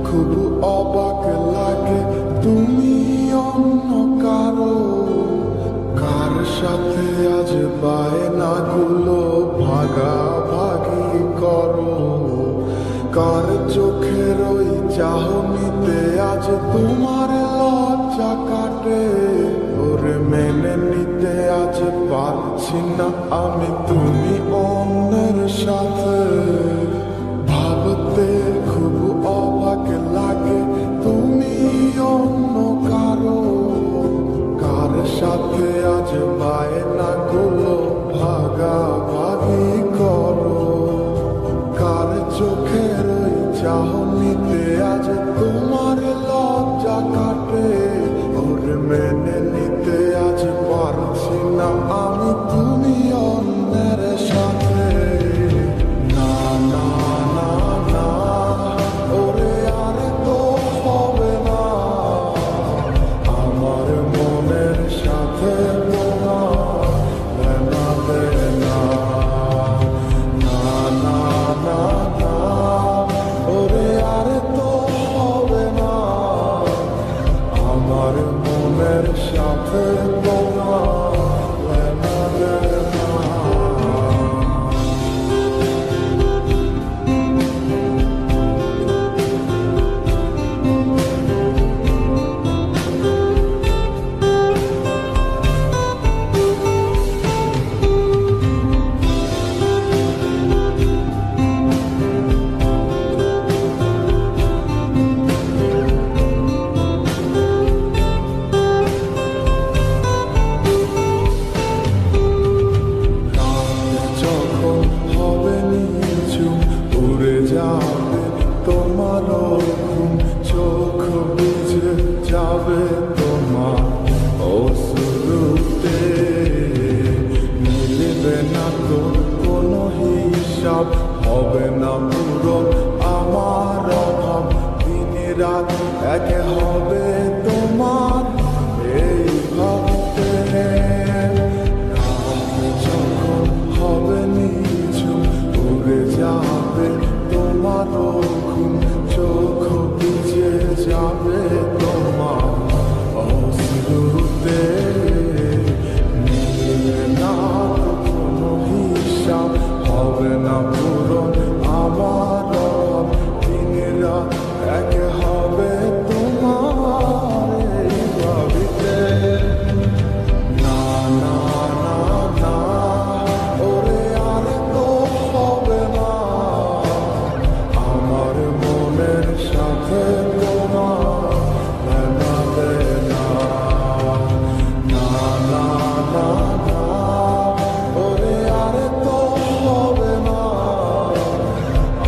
খুব অবাক লাগে তুমি অন্য কারো, কার সাথে আজ বায়নাগুলো ভাগাভাগি করো, কার চোখের ওই চাহনিতে আজ তোমার লজ্জা কাটে। ওরে মেনে নিতে আজ পারছি না আমি তুমি অন্যের সাথে, ভাবতে খুব অবাক লাগে তুমি অন্য কারো, কার সাথে আজ বায়নাগুলো ভাগাভাগি করো, কার চোখের ওই চাহনিতে আজ তোমার লজ্জা কাটে। ওরে মেনে নিতে আজ পারছি না আমি তুমি অন্যের সাথে। না না না না, ওরে আর তো হবে না, আমার মনের সাথে তোমার লেনা দেনা। না না না না, ওরে আর তো হবে না, আমার মনের সাথে তোমার লেনা দেনা। যখন হবে নিঝুম উড়ে যাবে তোমার ঘুম, চোখ বুঝে যাবে তোমার অশ্রুতে, মিলবে না তো কোনো হিসাব, হবে না পূরণ আমার অভাব, দিন রাত এক হবে তোমার এই ভাবতে। যখন হবে নিঝুম উড়ে যাবে তোমার ঘুম, চোখ ভিজে যাবে তোমার অশ্রুতে, মিলবে না তো কোনো হিসাব, হবে না পূরণ আমার অভাব, দিন রাত এক হবে তোমার এই ভাবিতে। না না না না, ওরে আর তো হবে না, আমার মনের সাথে তোমার লেনা দেনা। না না না না, ওরে আর তো হবে না,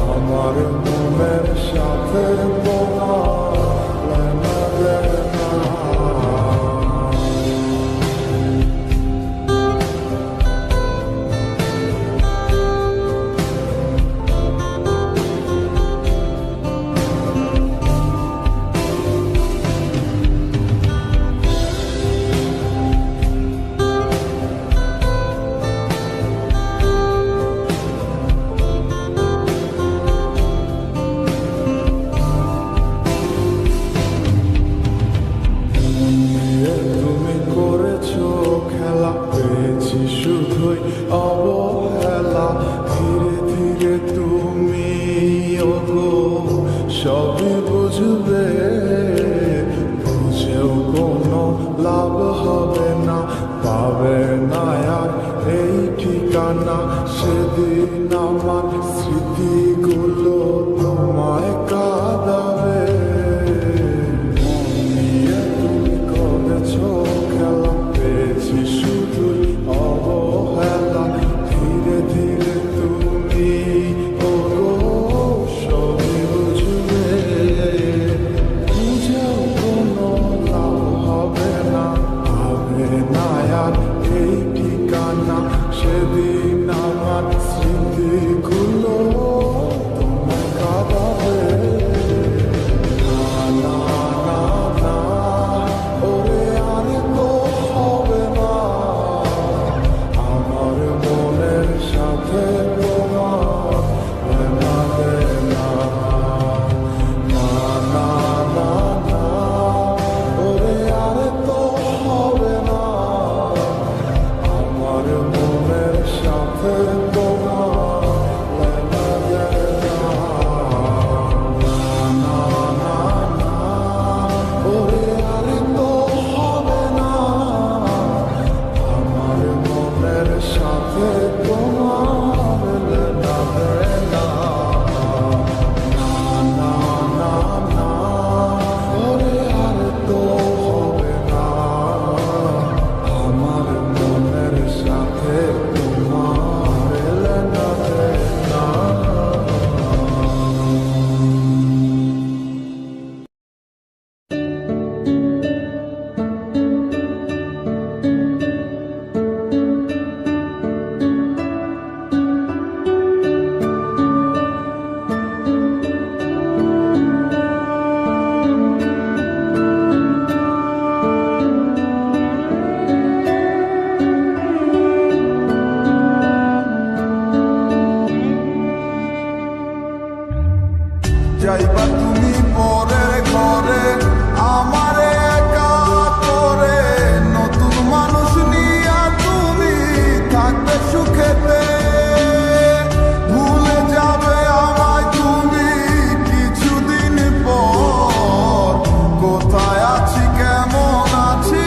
আমার মনের সাথে তোমার লেনা দেনা। তুমি করেছো খেলা, পেয়েছি শুধুই অবহেলা, ধীরে ধীরে তুমি ওগো সবই বুঝবে, বুঝেও কোনো লাভ হবে না, পাবে না আর এই ঠিকানা। সেদিন আমার স্মৃতিগুলো তোমায় কাঁদাবে, তুমি করেছো খেলা, পেয়েছি শুধুই অবহেলা, ধীরে ধীরে তুমি ওগো সবই বুঝবে, এবার তুমি পরের ঘরে আমারে একা করে, নতুন মানুষ নিয়া তুমি থাকবে সুখেতে। ভুলে যাবে আমায় তুমি কিছুদিন পর, কোথায় আছি কেমন আছি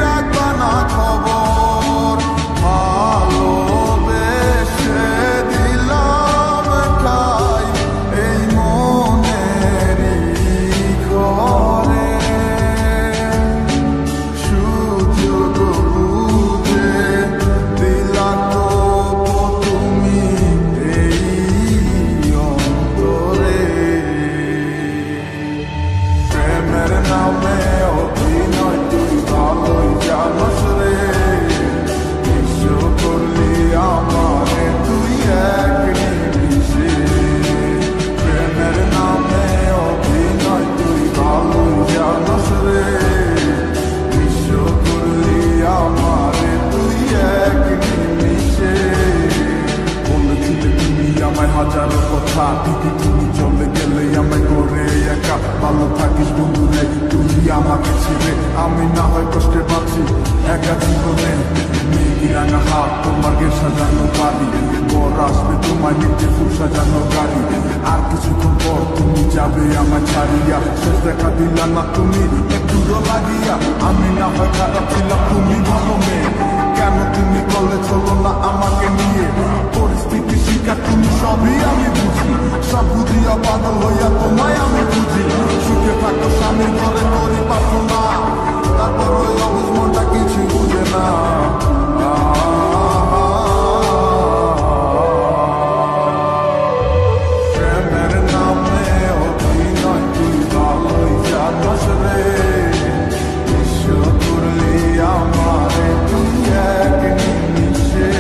রাখবা না খবর। ভালোবেসে দিলাম ঠাই এই মনেরই ঘরে, সুযোগ বুঝে দিলা তো তুমি এই অন্তরে। প্রেমের নামে অভিনয় তুই ভালোই জানোস রে, বিশ্ব করলি আমারে তুই এক নিমিষে। প্রেমের নামে অভিনয় তুই ভালোই জানোস রে, বিশ্ব করলি আমারে তুই এক নিমিষে। বলেছিলে তুমি আমায় হাজারো কথা, ঠিকই তুমি চলে গেলে আমায় করে একা। ভালো থাকিস বন্ধুরে তুই আমাকে ছেড়ে, আমি না হয় কষ্টে বাঁচি একা জীবনে। মেঘি রাঙা হাত তোমার গে সাজানো বাড়ি, বর আসবে তোমার নিচে ফুল সাজানো গাড়ি। আর কিছুক্ষণ পর তুমি যাবে আমায় ছাড়িয়া, শেষ দেখা দিলা না তুমি একটুও লাগিয়া। আমি না হয় খারাপ ছিলাম তুমি ভালো মেয়ে, কেন তুমি বলে চলো না আমাকে নিয়ে। পরিস্থিতি শিকার তুমি সবই আমি বুঝি, সব বুঝিয়া পাগল হইয়া তোমায় আমি বুঝি। সুখে থাকো স্বামীর ঘরে করি প্রার্থনা, তারপর ওই অবুঝ মনটা কিছু বুঝে না। প্রেমের নামে অভিনয় তুই ভালোই জানোস রে, বিশ্ব করলি আমারে তুই এক নিমিষে।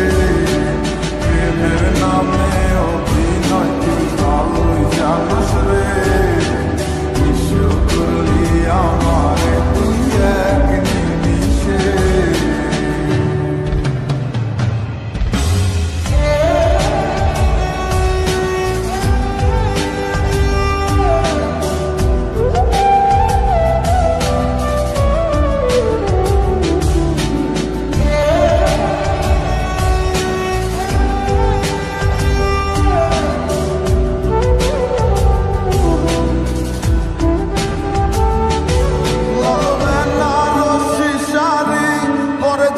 প্রেমের নামে অভিনয় তুই ভালোই জানোস রে, বিশ্ব করলি আমারে তুই এক নিমিষে।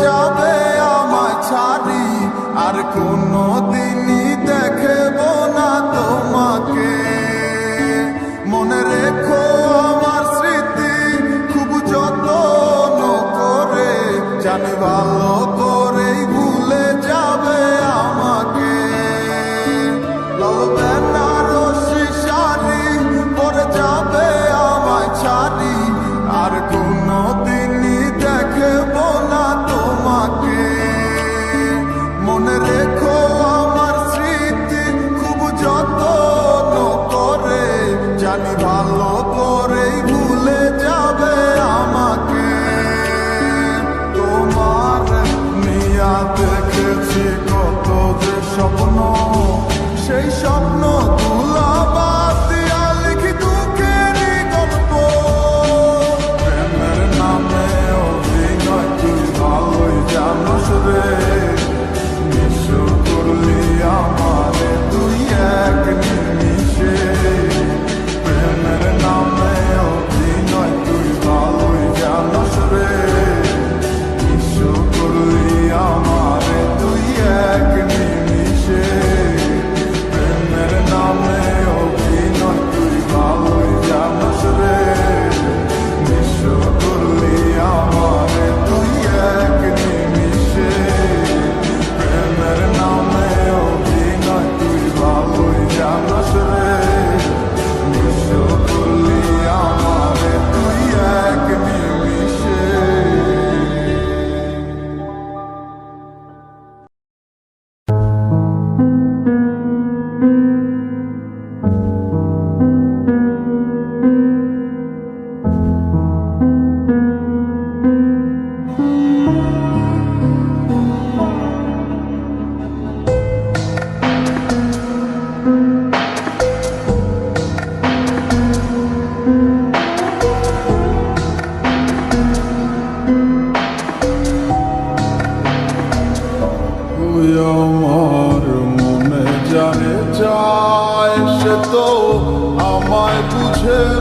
যাবে আমায় ছাড়ি, আর কোনো দিনই দেখব না তোমাকে। মনে রেখো আমার স্মৃতি খুব যত্ন করে, জানি ভালো করেই ভুলে যাবে আমাকে। লাল বেনারসি শাড়ি পরে যাবে আমায় ছাড়ি, আর কোনো দিনই দেখব না তোমাকে। মনে রেখো আমার স্মৃতি খুব যত্ন করে, জানি ভালো করেই ভুলে যাবে আমাকে। তোমার নিয়া দেখেছি কত যে স্বপ্ন, সেই স্বপ্ন তুলা বাদ দিয়া লিখি দুঃখেরই গল্প। প্রেমের নামে অভিনয় তুই ভালোই জানোস রে, বিশ্ব করলি আমারে তুই এক নিমিষে। প্রেমের নামে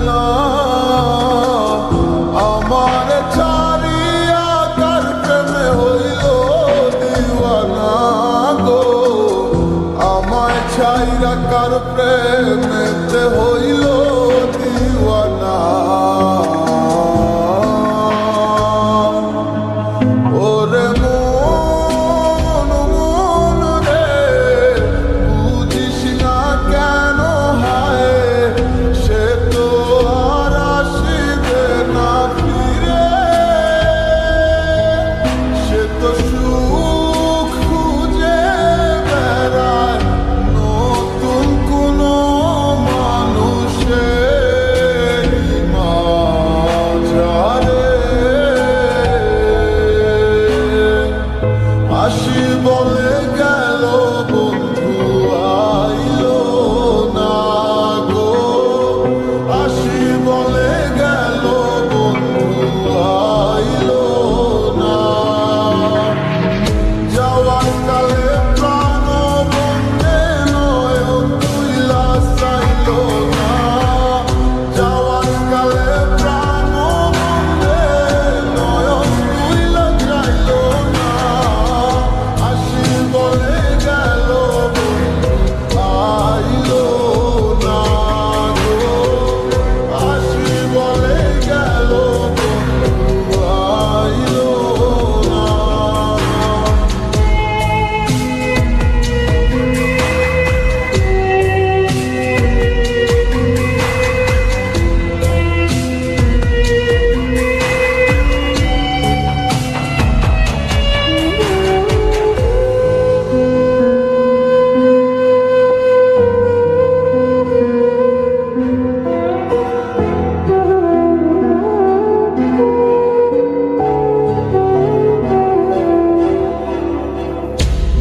না আমার ছাড়িয়া কার প্রেমে হইল দিওয়ানা গো আমায় ছাইরা কার প্রেমেতে হইল দিওয়ানা ওরে মন মন রে বুঝিস না কেন হায় সে তো আর আসিবে না ফিরে সে তো সুখ খুঁজে বেড়ায় নতুন কোনো মানুষের মাঝারে আসি বলে গেল বন্ধু আইলো না গো আসি বলে গেল বন্ধু আইলো না যাওয়ার কালে প্রাণ বন্ধে নয়ন তুইলা চাইলো না যাওয়ার কালে প্রাণ বন্ধে নয়ন তুইলা চাইলো না আসি বলে গেল বন্ধু আইলো না গো আসি বলে গেল বন্ধু আইলো না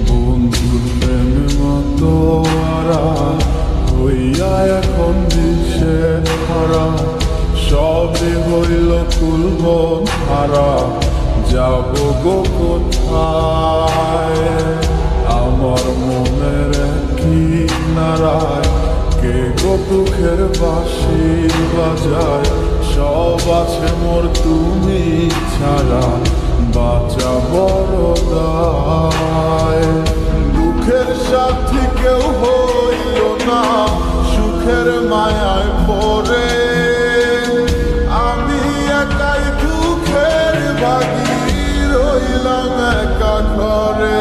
বন্ধুর প্রেম মতো আরা হইয়া এখন দিশের হারা সবে হইল কুলবন হারা যাব গো কোথায় আমার মনের কি নারায় কে গো দুঃখের বাঁশি বাজায় সব আছে মোর তুমি ছাড়া বাঁচা বড় দায় দুঃখের সাথী কেউ হইল না সুখের মায়ায় পড়ে আমি একাই দুঃখের ভাগী রইলাম একা ঘরে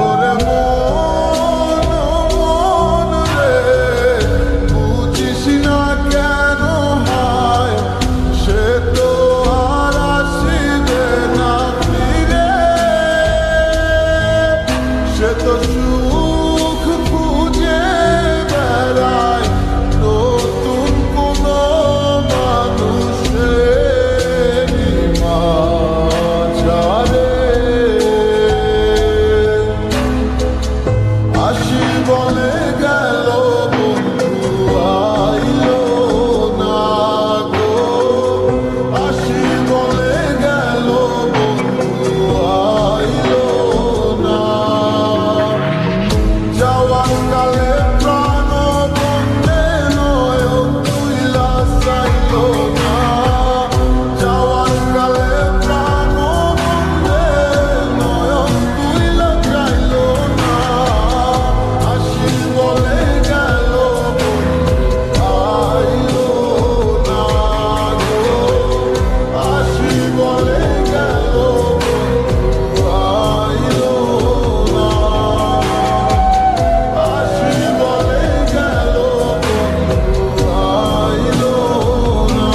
ওরে মন মন রে বুঝিস না কেন হায় সে তো আর আসিবে না ফিরে সে তো সুখ খুঁজে বেড়ায় নতুন কোনো মানুষের মাঝারে আসি বলে গেল বন্ধু আইলো না গো আসি বলে গেল বন্ধু আইলো না যাওয়ার কালে প্রাণ বন্ধে নয়ন তুইলা চাইলো না যাওয়ার কালে প্রাণ বন্ধে নয়ন তুইলা চাইলো না আসি বলে গেল বন্ধু আইলো না গো আসি বলে গেল বন্ধু আইলো না আসি বলে গেল বন্ধু আইলো না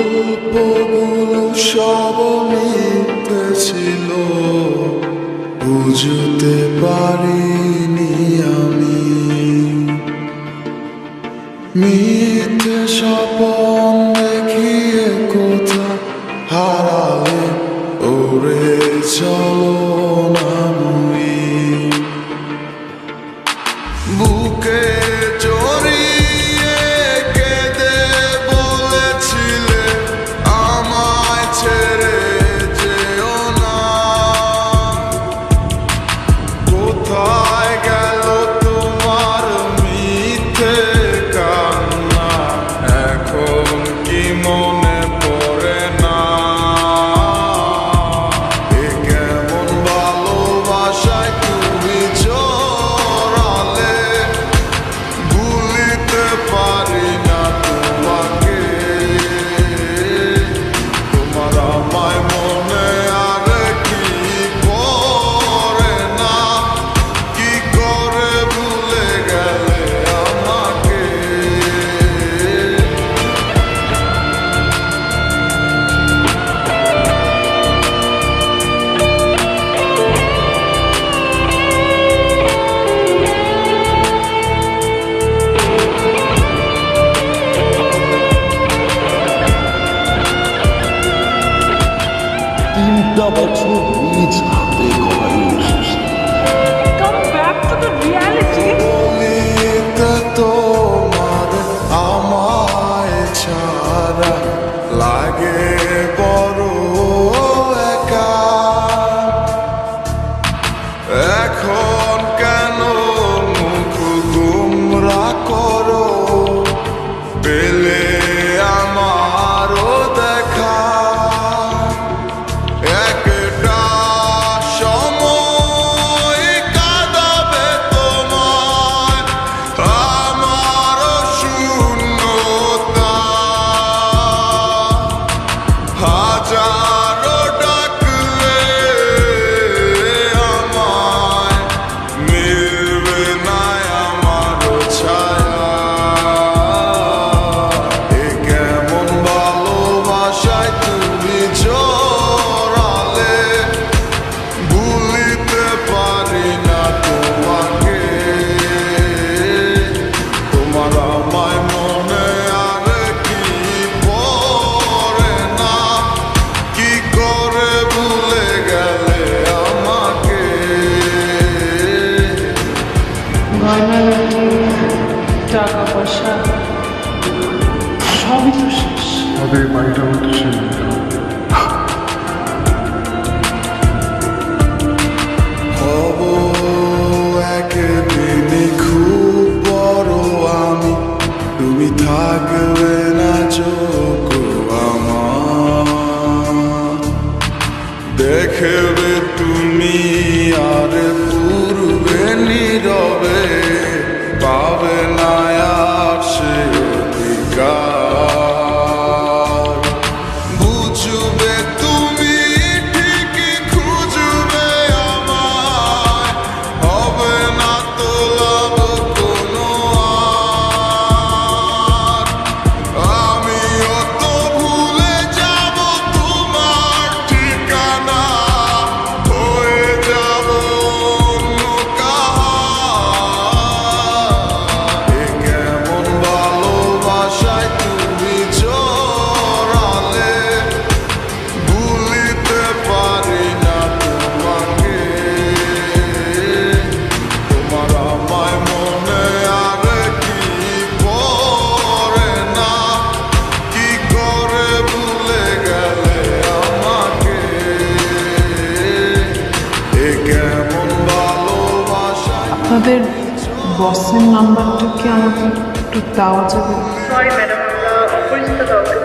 গল্পগুলো সব মিথ্যে ছিল বুঝতে পারিনি আমি মিথ্যে স্বপন দেখিয়ে কোথা হারালে ওরে চলো না মুই বুকে জড়িয়ে কেঁদে বলেছিলে আমায় ছেড়ে যেও না কোথায় গেল তোমার মিথ্যে কান্না এখন কি মনে পড়ে না এ কেমন ভালোবাসায় তুমি জড়ালে ভুলিতে পারি না তোমাকে তোমার আমায় মনে আর কি পড়ে না কি করে ভুলে গেলে আমাকে তিনটা বছর নিজ হাতে গড়াই এসেছে। Come back to the reality. বলিতে তোমার আমায় ছাড়া লাগে বড় একা এখন কেন মুখ গুমরা করো পেলে আমারও দেখা একটা সময় কাঁদাবে তোমায় আমারও শূন্যতা হাজারো ডাকলে আমায় মিলবে না আমারও ছায়া এ কেমন ভালোবাসায় তুমি জড়ালে ভুলিতে পারি না তোমাকে তোমার আমায় মনে আর কি পড়ে না কি করে ভুলে গেলে আমাকে গয়নাগাটি, টাকা পয়সা সবই তো শেষ। আমাদের বাড়িটা হতো ছিল হব একদিনই খুব বড় আমি তুমি থাকবে না চোখ আমার দেখবে তুমি আর পূর্বে নীরবে পাবে না আর সে অধিকার বুঝবে তুমি ঠিকই খুঁজবে আমায় হবে না তো লাভ কোনো আর আমিও তো ভুলে যাব তোমার ঠিকানা হয়ে যাব অন্য কাহার এ কেমন ভালোবাসায় তুমি জড়ালে ভুলিতে পারি না তোমাকে তোমার আমায় মনে আর কি পড়ে না কি করে ভুলে গেলে আমাকে এ কেমন ভালোবাসায় আপনাদের বসের নাম্বারটা কি আমাকে একটু দেওয়া যাবে? সরি ম্যাডাম, আমরা অপরিচিত কাউকে